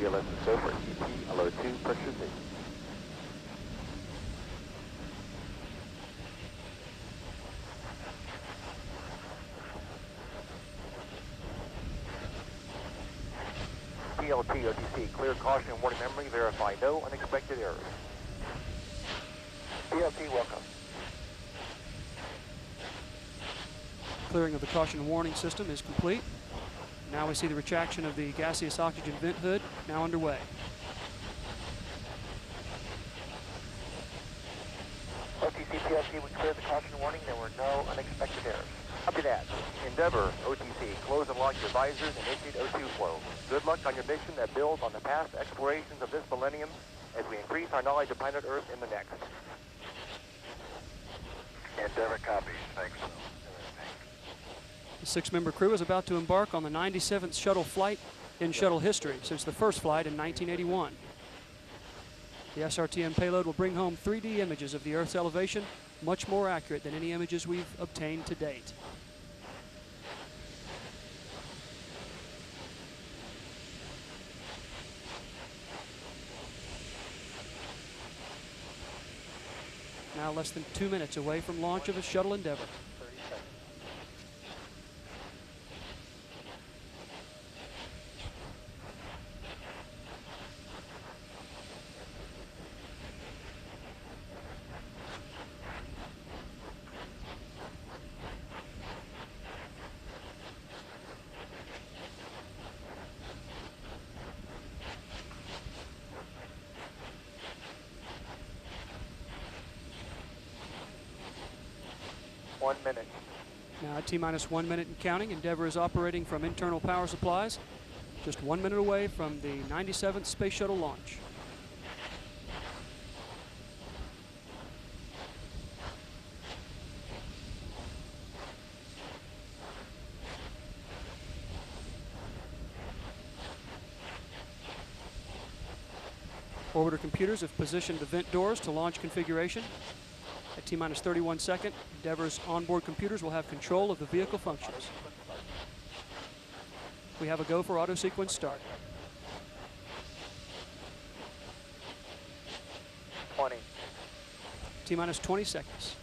BLS is go for ET, LO2, pressure Z. PLT, OTC, clear caution and warning memory, verify no unexpected errors. PLT, welcome. Clearing of the caution and warning system is complete. Now we see the retraction of the gaseous oxygen vent hood now underway. OTC, PLT, we cleared the caution warning. There were no unexpected errors. Copy that. Endeavour, OTC, close and lock your visors and initiate O2 flow. Good luck on your mission that builds on the past explorations of this millennium as we increase our knowledge of planet Earth in the next. Endeavour copies. Thanks. The 6-member crew is about to embark on the 97th shuttle flight in shuttle history since the first flight in 1981. The SRTM payload will bring home 3D images of the Earth's elevation, much more accurate than any images we've obtained to date. Now less than 2 minutes away from launch of the Shuttle Endeavour. Now at T-minus 1 minute and counting, Endeavour is operating from internal power supplies, just 1 minute away from the 97th Space Shuttle launch. Orbiter computers have positioned the vent doors to launch configuration. At T-minus 31 second, Endeavour's onboard computers will have control of the vehicle functions. We have a go for auto sequence start. 20. T-minus 20 seconds.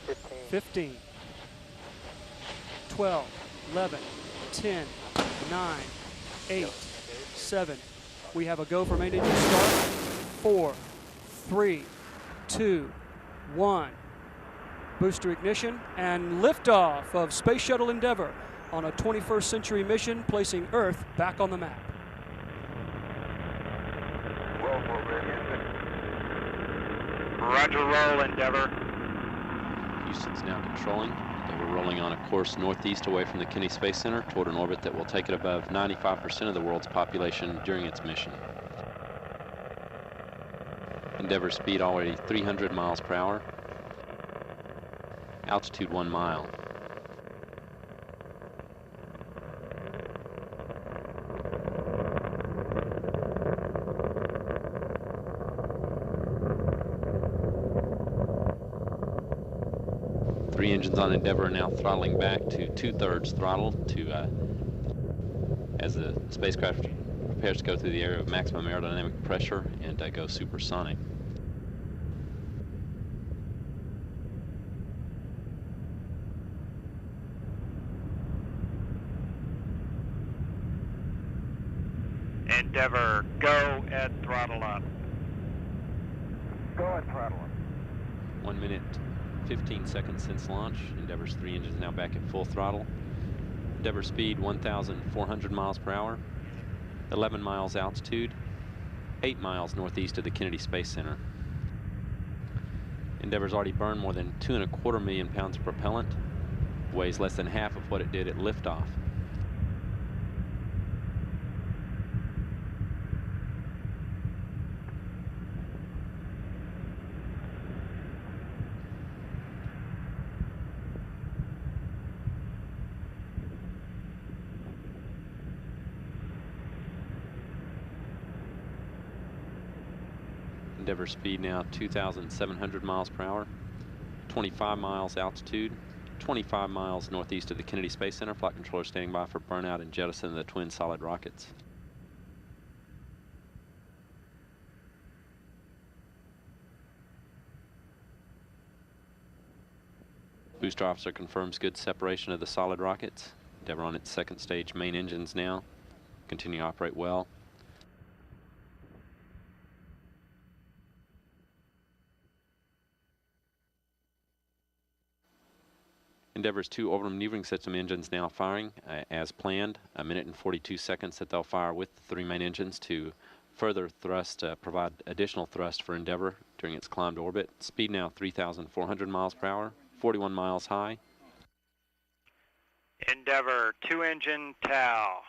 15. 15. 12, 11, 10, 9, 8, 7. We have a go for main engine start. 4, 3, 2, 1. Booster ignition and liftoff of Space Shuttle Endeavour on a 21st century mission, placing Earth back on the map. Roll for ready. Roger, roll, Endeavour. Houston's now controlling. Endeavour rolling on a course northeast away from the Kennedy Space Center toward an orbit that will take it above 95% of the world's population during its mission. Endeavour speed already 300 miles per hour. Altitude 1 mile. Three engines on Endeavour are now throttling back to 2/3 throttle as the spacecraft prepares to go through the area of maximum aerodynamic pressure and go supersonic. Endeavour, go at throttle up. Go at throttle up. 1 minute, 15 seconds since launch. Endeavour's three engines now back at full throttle. Endeavour speed 1,400 miles per hour, 11 miles altitude, 8 miles northeast of the Kennedy Space Center. Endeavour's already burned more than 2.25 million pounds of propellant, weighs less than half of what it did at liftoff. Endeavour speed now 2,700 miles per hour, 25 miles altitude, 25 miles northeast of the Kennedy Space Center. Flight controller standing by for burnout and jettison of the twin solid rockets. Booster officer confirms good separation of the solid rockets. Endeavour on its second stage main engines now. Continue to operate well. Endeavour's 2 orbital maneuvering system engines now firing as planned. 1 minute and 42 seconds that they'll fire with the 3 main engines to further thrust, provide additional thrust for Endeavour during its climb to orbit. Speed now 3,400 miles per hour, 41 miles high. Endeavour 2 engine TAL.